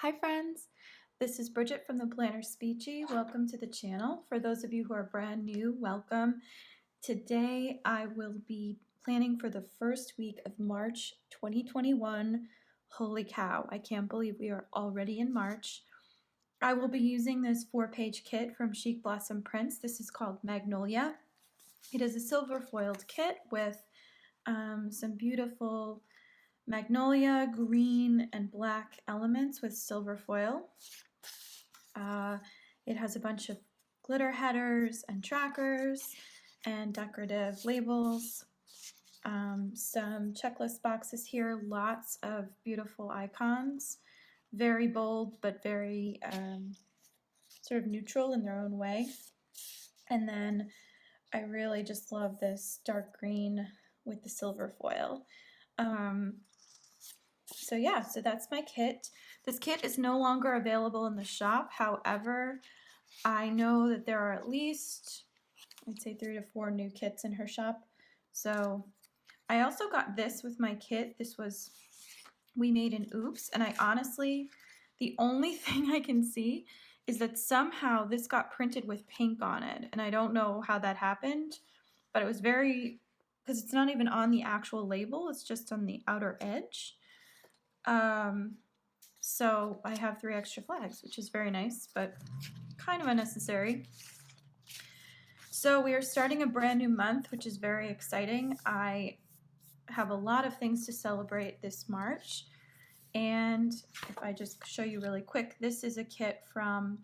Hi friends, this is Bridget from the PlannerSpeechie. Welcome to the channel. For those of you who are brand new, welcome. Today I will be planning for the first week of March 2021. Holy cow, I can't believe we are already in March. I will be using this 4-page kit from ChicBlossomPrints. This is called Magnolia. It is a silver foiled kit with some beautiful magnolia, green, and black elements with silver foil. It has a bunch of glitter headers and trackers and decorative labels. Some checklist boxes here, lots of beautiful icons, very bold but very sort of neutral in their own way. And then I really just love this dark green with the silver foil. So yeah, so that's my kit. This kit is no longer available in the shop. However, I know that there are at least, I'd say 3 to 4 new kits in her shop. So I also got this with my kit. This was We Made an Oops, and I honestly, the only thing I can see is that somehow this got printed with pink on it, and I don't know how that happened, but it was because it's not even on the actual label, it's just on the outer edge. So I have 3 extra flags, which is very nice, but kind of unnecessary. So we are starting a brand new month, which is very exciting. I have a lot of things to celebrate this March. And if I just show you really quick, this is a kit from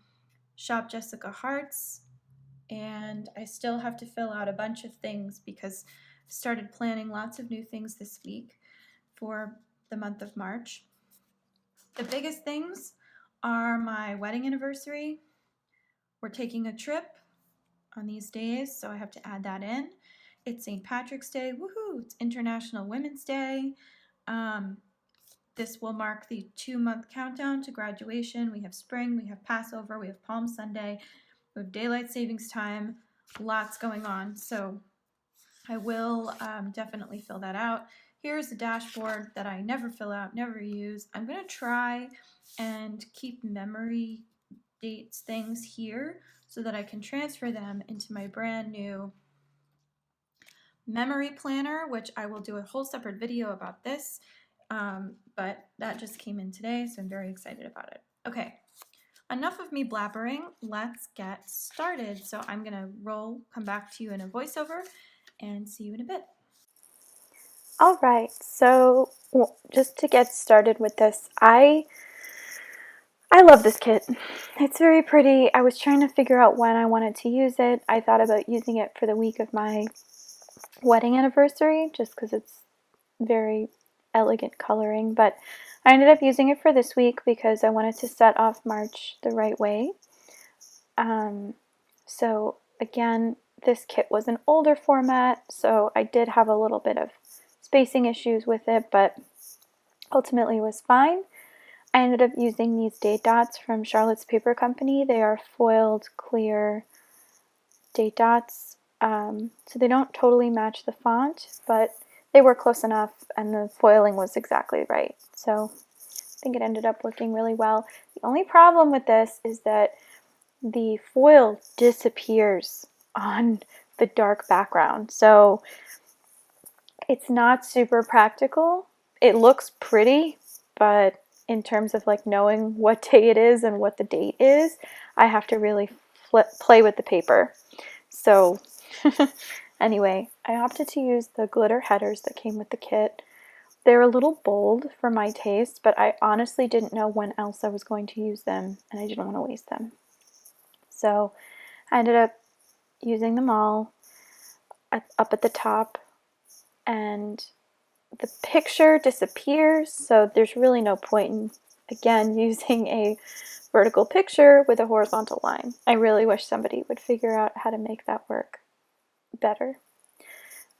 Shop Jessica Hearts. And I still have to fill out a bunch of things because I started planning lots of new things this week for the month of March. The biggest things are my wedding anniversary. We're taking a trip on these days, so I have to add that in. It's St. Patrick's Day, woohoo! It's International Women's Day. This will mark the 2-month countdown to graduation. We have spring, we have Passover, we have Palm Sunday, we have daylight savings time, lots going on. So I will definitely fill that out. Here's the dashboard that I never fill out, never use. I'm going to try and keep memory dates things here so that I can transfer them into my brand new memory planner, which I will do a whole separate video about this, but that just came in today, so I'm very excited about it. Okay, enough of me blabbering, let's get started. So I'm gonna come back to you in a voiceover and see you in a bit. All right, so just to get started with this, I love this kit. It's very pretty. I was trying to figure out when I wanted to use it. I thought about using it for the week of my wedding anniversary just because it's very elegant coloring, but I ended up using it for this week because I wanted to set off March the right way. So again, this kit was an older format, so I did have a little bit of spacing issues with it, but ultimately it was fine. I ended up using these date dots from Charlotte's Paper Company. They are foiled clear date dots, so they don't totally match the font, but they were close enough and the foiling was exactly right. So I think it ended up working really well. The only problem with this is that the foil disappears on the dark background, so it's not super practical. It looks pretty, but in terms of like knowing what day it is and what the date is, I have to really play with the paper. So anyway, I opted to use the glitter headers that came with the kit. They're a little bold for my taste, but I honestly didn't know when else I was going to use them, and I didn't want to waste them. So I ended up using them all up at the top, and the picture disappears, so there's really no point in, again, using a vertical picture with a horizontal line. I really wish somebody would figure out how to make that work better.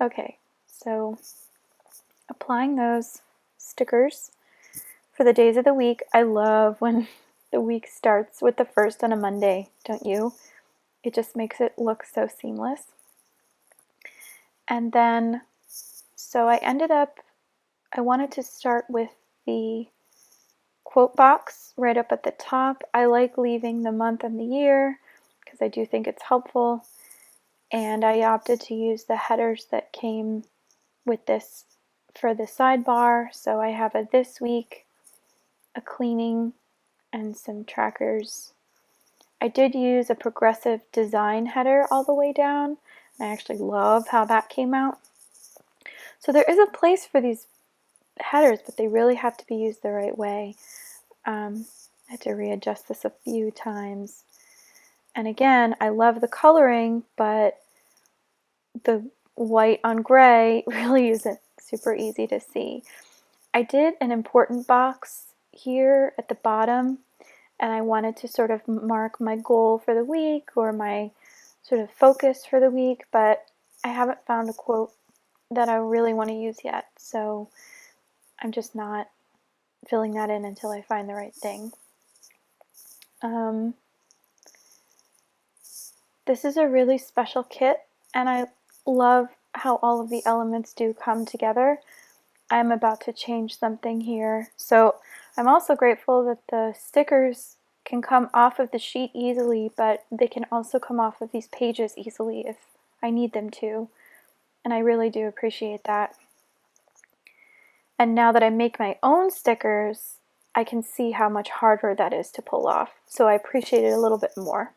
Okay, so applying those stickers for the days of the week. I love when the week starts with the first on a Monday, don't you? It just makes it look so seamless. And then, so I wanted to start with the quote box right up at the top. I like leaving the month and the year because I do think it's helpful, and I opted to use the headers that came with this for the sidebar. So I have a this week, a cleaning, and some trackers. I did use a progressive design header all the way down. I actually love how that came out. So there is a place for these headers, but they really have to be used the right way. I had to readjust this a few times. And again, I love the coloring, but the white on gray really isn't super easy to see. I did an important box here at the bottom, and I wanted to sort of mark my goal for the week or my sort of focus for the week, but I haven't found a quote that I really want to use yet, so I'm just not filling that in until I find the right thing. This is a really special kit, and I love how all of the elements do come together. I'm about to change something here. So I'm also grateful that the stickers can come off of the sheet easily, but they can also come off of these pages easily if I need them to. And I really do appreciate that. And now that I make my own stickers, I can see how much harder that is to pull off. So I appreciate it a little bit more.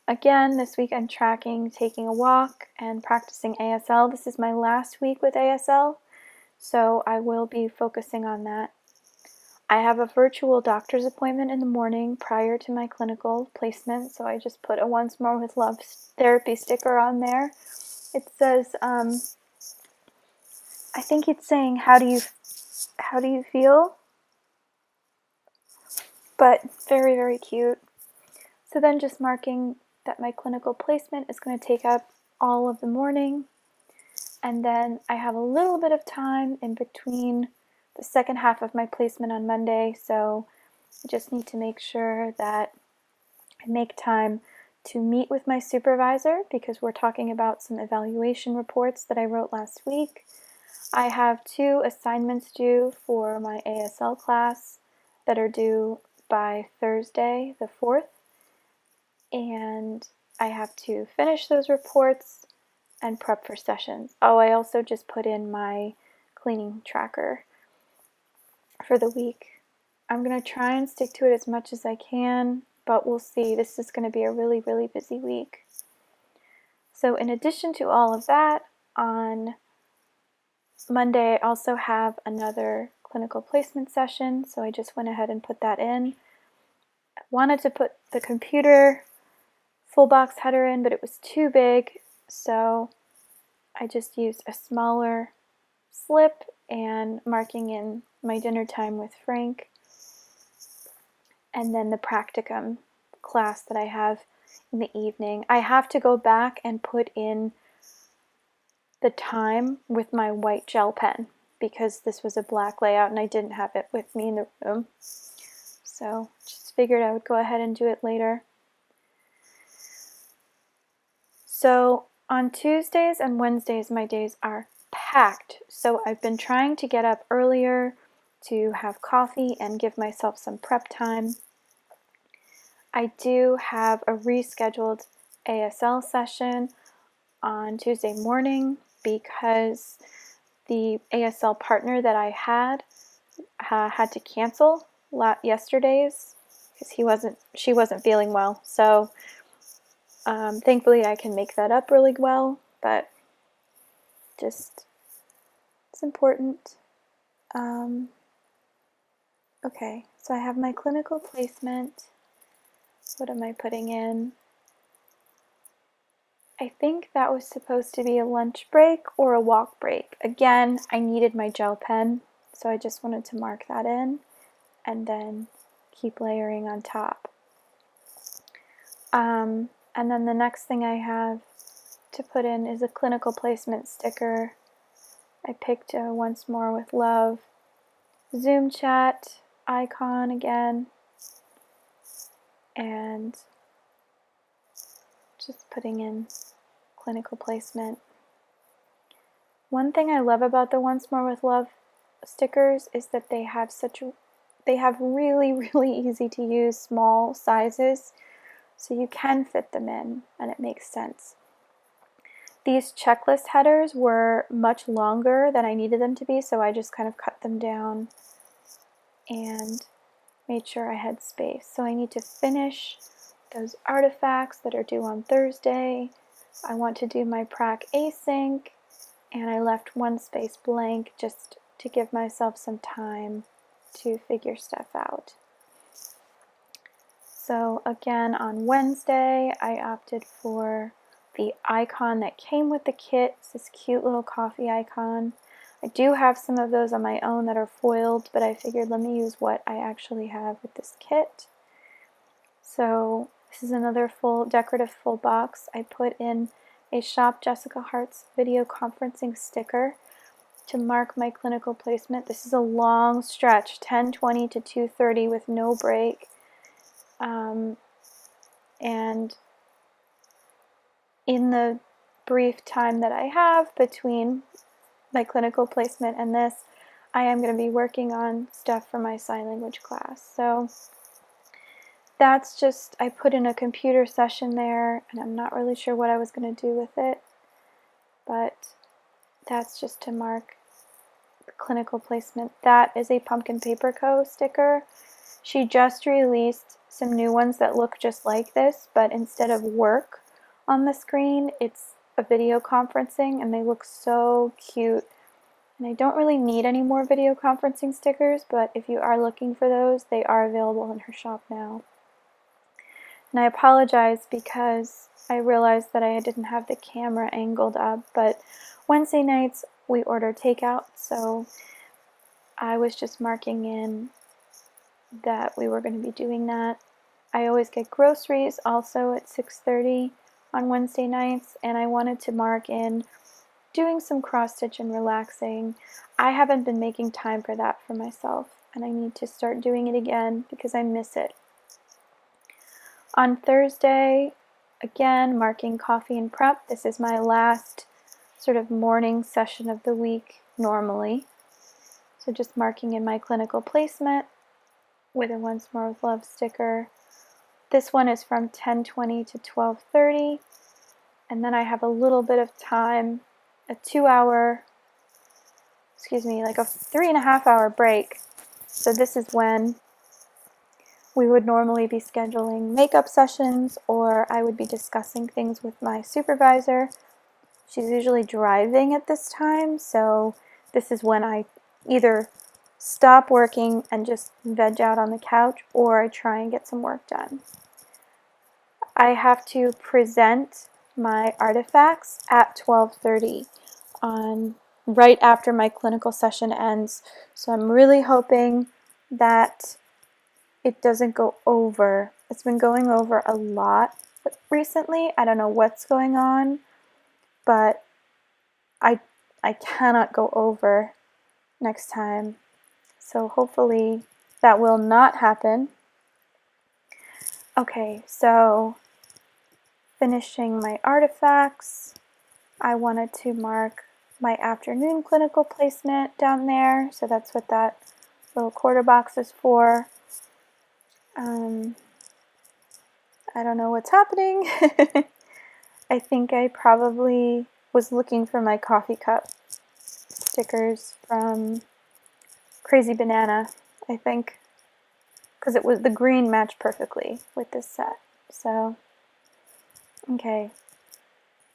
Again, this week I'm tracking taking a walk and practicing ASL. This is my last week with ASL, so I will be focusing on that. I have a virtual doctor's appointment in the morning prior to my clinical placement, so I just put a Once More with Love therapy sticker on there. It says, I think it's saying, how do you feel? But very, very cute. So then just marking that my clinical placement is going to take up all of the morning, and then I have a little bit of time in between the second half of my placement on Monday, so I just need to make sure that I make time to meet with my supervisor because we're talking about some evaluation reports that I wrote last week. I have 2 assignments due for my ASL class that are due by Thursday the 4th, and I have to finish those reports and prep for sessions. Oh, I also just put in my cleaning tracker for the week. I'm going to try and stick to it as much as I can, but we'll see. This is going to be a really, really busy week. So in addition to all of that, on Monday I also have another clinical placement session, so I just went ahead and put that in. I wanted to put the computer full box header in, but it was too big, so I just used a smaller slip and marking in my dinner time with Frank, and then the practicum class that I have in the evening. I have to go back and put in the time with my white gel pen because this was a black layout and I didn't have it with me in the room. So just figured I would go ahead and do it later. So on Tuesdays and Wednesdays, my days are packed. So I've been trying to get up earlier to have coffee and give myself some prep time. I do have a rescheduled ASL session on Tuesday morning because the ASL partner that I had to cancel yesterday's because she wasn't feeling well. So thankfully I can make that up really well, but just it's important. Okay, so I have my clinical placement. What am I putting in? I think that was supposed to be a lunch break or a walk break. Again, I needed my gel pen, so I just wanted to mark that in and then keep layering on top. And then the next thing I have to put in is a clinical placement sticker. I picked a Once More with Love Zoom chat icon again, and just putting in clinical placement. One thing I love about the Once More with Love stickers is that they have such they have really, really easy to use small sizes, so you can fit them in, and it makes sense. These checklist headers were much longer than I needed them to be, so I just kind of cut them down and made sure I had space. So I need to finish those artifacts that are due on Thursday. I want to do my prac async, and I left one space blank just to give myself some time to figure stuff out. So again, on Wednesday, I opted for the icon that came with the kit. It's this cute little coffee icon. I do have some of those on my own that are foiled, but I figured let me use what I actually have with this kit. So this is another full decorative full box. I put in a Shop Jessica Hart's video conferencing sticker to mark my clinical placement. This is a long stretch, 10:20 to 2:30 with no break. And in the brief time that I have between my clinical placement and this, I am going to be working on stuff for my sign language class. So that's just, I put in a computer session there, and I'm not really sure what I was going to do with it, but that's just to mark the clinical placement. That is a Pumpkin Paper Co. sticker. She just released some new ones that look just like this, but instead of work on the screen, it's a video conferencing, and they look so cute. And I don't really need any more video conferencing stickers, but if you are looking for those, they are available in her shop now. And I apologize because I realized that I didn't have the camera angled up, but Wednesday nights we order takeout, so I was just marking in that we were going to be doing that. I always get groceries also at 6:30 on Wednesday nights, and I wanted to mark in doing some cross stitch and relaxing. I haven't been making time for that for myself, and I need to start doing it again because I miss it. On Thursday, again, marking coffee and prep. This is my last sort of morning session of the week normally. So just marking in my clinical placement with a Once More with Love sticker. This one is from 10:20 to 12:30, and then I have a little bit of time, a 2-hour, like a 3.5-hour break. So this is when we would normally be scheduling makeup sessions, or I would be discussing things with my supervisor. She's usually driving at this time, so this is when I either stop working and just veg out on the couch, or I try and get some work done. I have to present my artifacts at 12:30 right after my clinical session ends. So I'm really hoping that it doesn't go over. It's been going over a lot recently. I don't know what's going on, but I cannot go over next time. So hopefully that will not happen. Okay, so finishing my artifacts, I wanted to mark my afternoon clinical placement down there. So that's what that little quarter box is for. I don't know what's happening. I think I probably was looking for my coffee cup stickers from Crazy Banana, I think, because it was the green matched perfectly with this set. So, okay.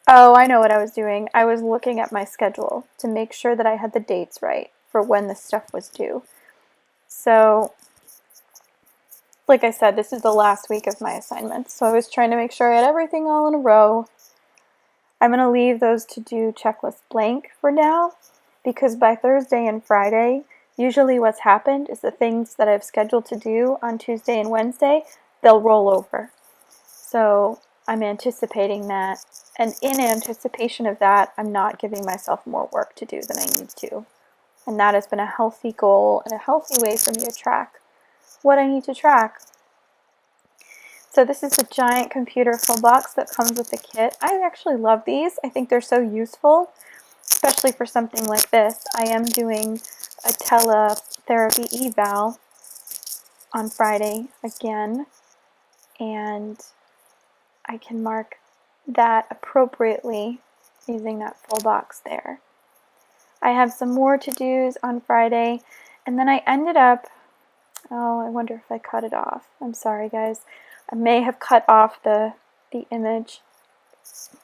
Oh, I know what I was doing. I was looking at my schedule to make sure that I had the dates right for when this stuff was due. So, like I said, this is the last week of my assignments, so I was trying to make sure I had everything all in a row. I'm going to leave those to-do checklists blank for now, because by Thursday and Friday, usually what's happened is the things that I've scheduled to do on Tuesday and Wednesday, they'll roll over. So I'm anticipating that, and in anticipation of that, I'm not giving myself more work to do than I need to. And that has been a healthy goal and a healthy way for me to track what I need to track. So this is the giant computer full box that comes with the kit. I actually love these. I think they're so useful, especially for something like this. I am doing a teletherapy eval, on Friday again, and I can mark that appropriately using that full box there. I have some more to-dos on Friday, and then I ended up, oh, I wonder if I cut it off. I'm sorry, guys. I may have cut off the image,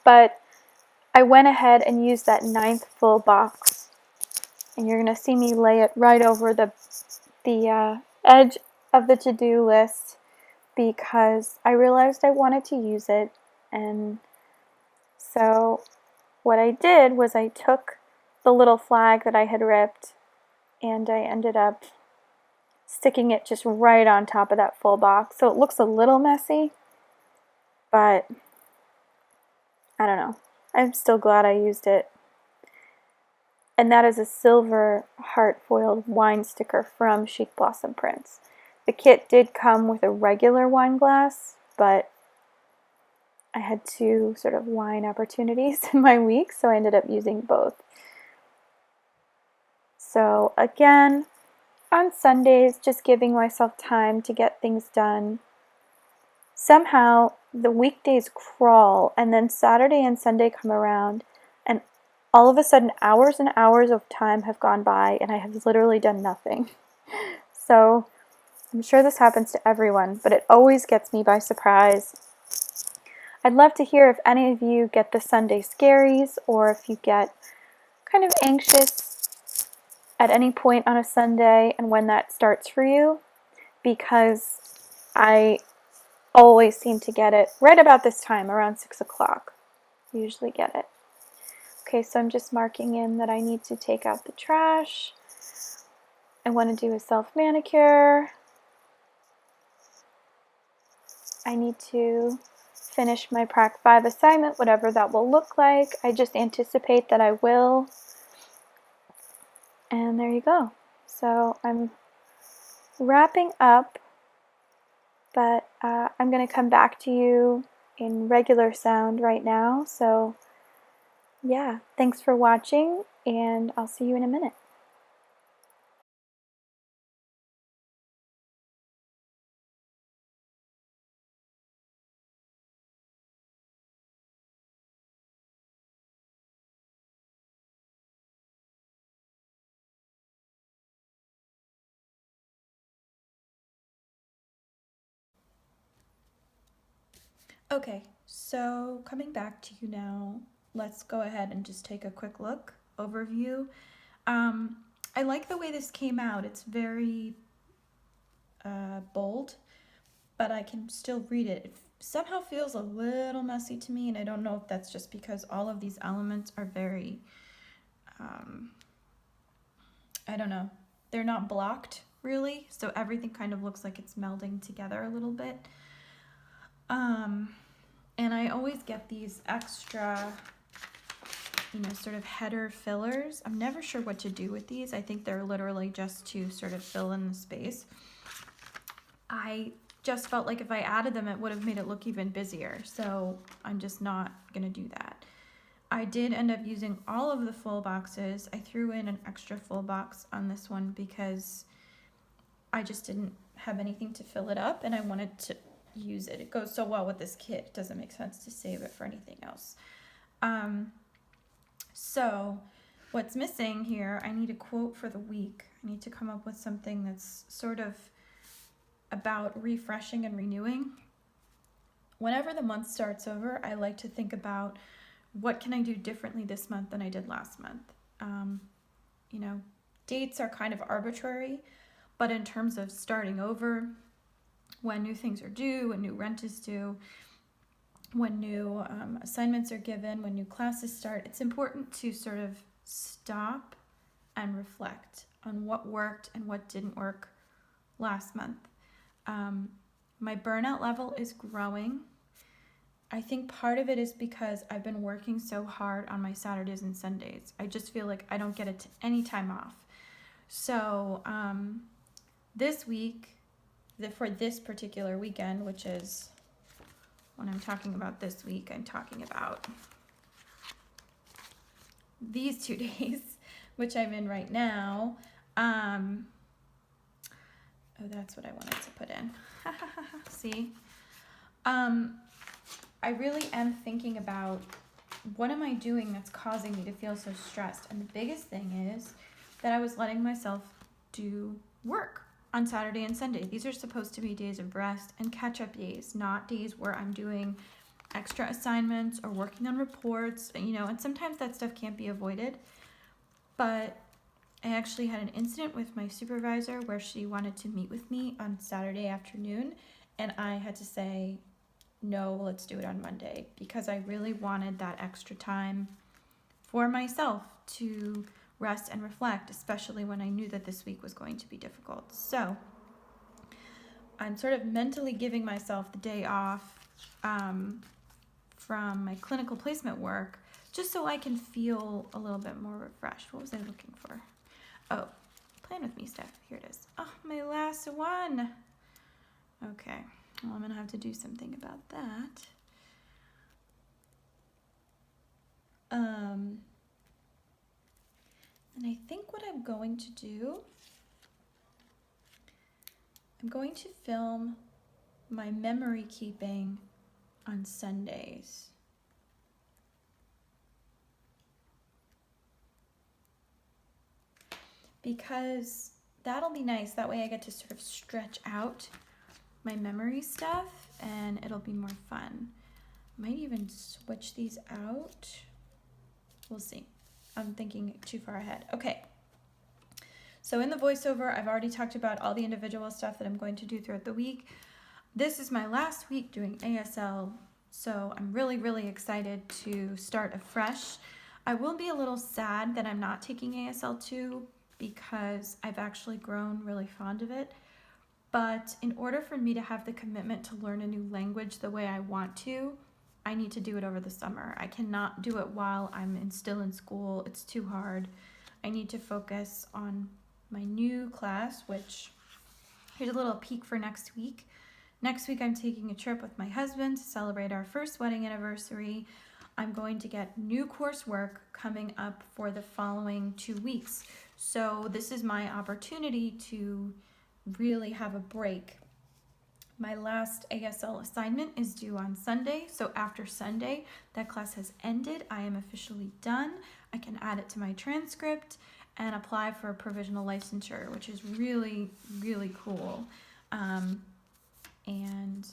but I went ahead and used that 9th full box, and you're going to see me lay it right over the edge of the to-do list because I realized I wanted to use it. And so what I did was I took the little flag that I had ripped and I ended up sticking it just right on top of that full box. So it looks a little messy, but I don't know. I'm still glad I used it. And that is a silver heart foiled wine sticker from ChicBlossomPrints. The kit did come with a regular wine glass, but I had 2 sort of wine opportunities in my week, so I ended up using both. So again, on Sundays, just giving myself time to get things done. Somehow the weekdays crawl, and then Saturday and Sunday come around, and all of a sudden hours and hours of time have gone by and I have literally done nothing. So I'm sure this happens to everyone, but it always gets me by surprise. I'd love to hear if any of you get the Sunday scaries, or if you get kind of anxious at any point on a Sunday and when that starts for you, because I always seem to get it right about this time, around 6 o'clock. Usually get it. Okay, so I'm just marking in that I need to take out the trash. I want to do a self-manicure. I need to finish my Prac 5 assignment, whatever that will look like. I just anticipate that I will. And there you go. So I'm wrapping up, but I'm going to come back to you in regular sound right now. So yeah, thanks for watching, and I'll see you in a minute. Okay, so coming back to you now, let's go ahead and just take a quick look, overview. I like the way this came out. It's very bold, but I can still read it. It somehow feels a little messy to me, and I don't know if that's just because all of these elements are very, I don't know, they're not blocked really, so everything kind of looks like it's melding together a little bit. And I always get these extra, sort of header fillers. I'm never sure what to do with these. I think they're literally just to sort of fill in the space. I just felt like if I added them, it would have made it look even busier. So I'm just not going to do that. I did end up using all of the full boxes. I threw in an extra full box on this one because I just didn't have anything to fill it up and I wanted to use it. It goes so well with this kit. It doesn't make sense to save it for anything else. So what's missing here, I need a quote for the week. I need to come up with something that's sort of about refreshing and renewing. Whenever the month starts over, I like to think about what can I do differently this month than I did last month. Dates are kind of arbitrary, but in terms of starting over, when new things are due, when new rent is due, when new assignments are given, when new classes start, it's important to sort of stop and reflect on what worked and what didn't work last month. My burnout level is growing. I think part of it is because I've been working so hard on my Saturdays and Sundays. I just feel like I don't get any time off. So this week, for this particular weekend, which is when I'm talking about this week, I'm talking about these 2 days, which I'm in right now. Oh, that's what I wanted to put in. See? I really am thinking about what am I doing that's causing me to feel so stressed? And the biggest thing is that I was letting myself do work on Saturday and Sunday. These are supposed to be days of rest and catch-up days, not days where I'm doing extra assignments or working on reports, you know, and sometimes that stuff can't be avoided. But I actually had an incident with my supervisor where she wanted to meet with me on Saturday afternoon, and I had to say, no, let's do it on Monday, because I really wanted that extra time for myself to rest and reflect, especially when I knew that this week was going to be difficult. So I'm sort of mentally giving myself the day off from my clinical placement work just so I can feel a little bit more refreshed. What was I looking for? Oh, Plan With Me stuff. Here it is. Oh, my last one. Okay, well, I'm gonna have to do something about that. And I think what I'm going to do, I'm going to film my memory keeping on Sundays. Because that'll be nice. That way I get to sort of stretch out my memory stuff and it'll be more fun. Might even switch these out. We'll see. I'm thinking too far ahead. Okay. So in the voiceover, I've already talked about all the individual stuff that I'm going to do throughout the week. This is my last week doing ASL, so I'm really, really excited to start afresh. I will be a little sad that I'm not taking ASL 2 because I've actually grown really fond of it. But in order for me to have the commitment to learn a new language the way I want to, I need to do it over the summer. I cannot do it while I'm still in school. It's too hard. I need to focus on my new class, which here's a little peek for next week. Next week, I'm taking a trip with my husband to celebrate our first wedding anniversary. I'm going to get new coursework coming up for the following 2 weeks. So this is my opportunity to really have a break. My last ASL assignment is due on Sunday, so after Sunday, that class has ended. I am officially done. I can add it to my transcript and apply for a provisional licensure, which is really, really cool. And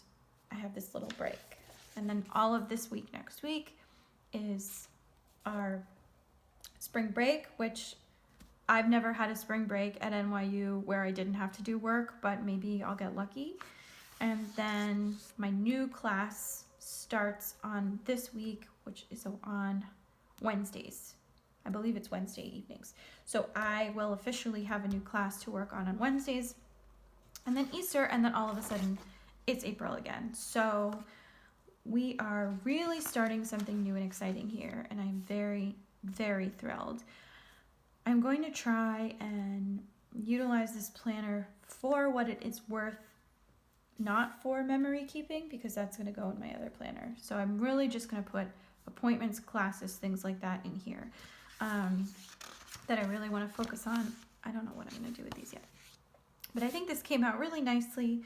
I have this little break. And then all of this week, next week, is our spring break, which I've never had a spring break at NYU where I didn't have to do work, but maybe I'll get lucky. And then my new class starts on this week, which is on Wednesdays. I believe it's Wednesday evenings. So I will officially have a new class to work on Wednesdays, and then Easter, and then all of a sudden it's April again. So we are really starting something new and exciting here, and I'm very, very thrilled. I'm going to try and utilize this planner for what it is worth, not for memory keeping, because that's going to go in my other planner. So I'm really just going to put appointments, classes, things like that in here that I really want to focus on. I don't know what I'm going to do with these yet, but I think this came out really nicely.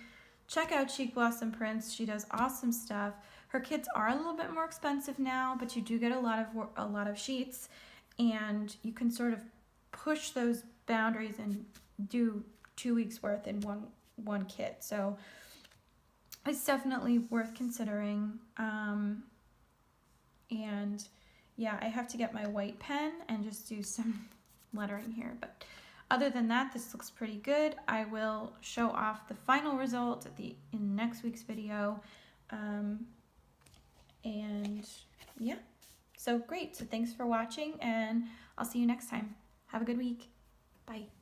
Check out ChicBlossomPrints. She does awesome stuff. Her kits are a little bit more expensive now, but you do get a lot of sheets, and you can sort of push those boundaries and do 2 weeks worth in one kit. So it's definitely worth considering. And yeah, I have to get my white pen and just do some lettering here, but other than that, this looks pretty good. I will show off the final result in next week's video. And yeah, so great. So thanks for watching, and I'll see you next time. Have a good week. Bye.